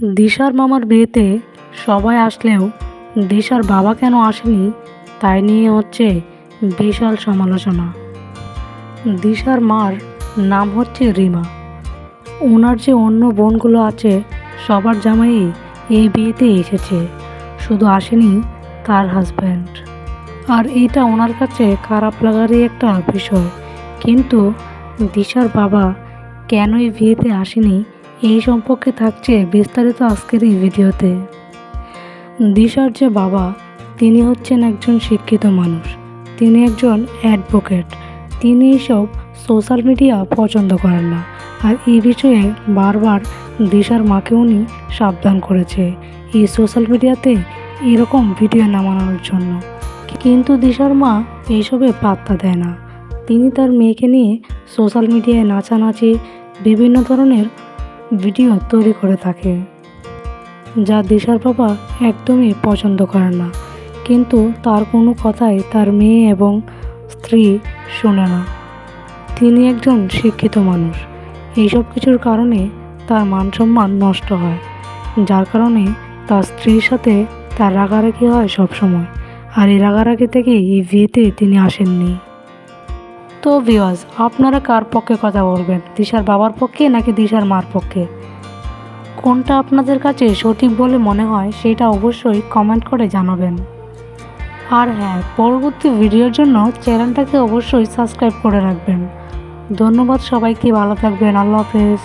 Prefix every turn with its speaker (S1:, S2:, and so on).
S1: দিশার মামার বিয়েতে সবাই আসলেও দিশার বাবা কেন আসেনি তাই নিয়ে হচ্ছে বিশাল সমালোচনা। দিশার মার নাম হচ্ছে রিমা। ওনার যে অন্য বোনগুলো আছে সবার জামাই এই বিয়েতে এসেছে, শুধু আসেনি তার হাজব্যান্ড। আর এটা ওনার কাছে খারাপ লাগারই একটা বিষয়। কিন্তু দিশার বাবা কেন এই বিয়েতে আসেনি এই সম্পর্কে থাকছে বিস্তারিত আজকের এই ভিডিওতে। দিশার যে বাবা, তিনি হচ্ছেন একজন শিক্ষিত মানুষ, তিনি একজন অ্যাডভোকেট। তিনি এইসব সোশ্যাল মিডিয়া পছন্দ করেন না। আর এই বিষয়ে বারবার দিশার মাকে উনি সাবধান করেছে এই সোশ্যাল মিডিয়াতে এরকম ভিডিও না বানানোর জন্য। কিন্তু দিশার মা এইসবে পাত্তা দেয় না। তিনি তার মেয়েকে নিয়ে সোশ্যাল মিডিয়ায় নাচানাচি বিভিন্ন ধরনের ভিডিও তৈরি করে থাকে, যা দিশার বাবা একদমই পছন্দ করেন না। কিন্তু তার কোনো কথাই তার মেয়ে এবং স্ত্রী শোনে না। তিনি একজন শিক্ষিত মানুষ, এইসব কিছুর কারণে তার মান সম্মান নষ্ট হয়, যার কারণে তার স্ত্রীর সাথে তার রাগারাগি হয় সবসময়। আর এই রাগারাগি থেকে এই বিয়েতে তিনি আসেননি। তো ভিউয়ার্স, আপনারা কার পক্ষে কথা বলবেন, দিশার বাবার পক্ষে নাকি দিশার মার পক্ষে? কোনটা আপনাদের কাছে সঠিক বলে মনে হয় সেটা অবশ্যই কমেন্ট করে জানাবেন। আর হ্যাঁ, পরবর্তী ভিডিওর জন্য চ্যানেলটাকে অবশ্যই সাবস্ক্রাইব করে রাখবেন। ধন্যবাদ সবাইকে, ভালো থাকবেন, আল্লাহ হাফেজ।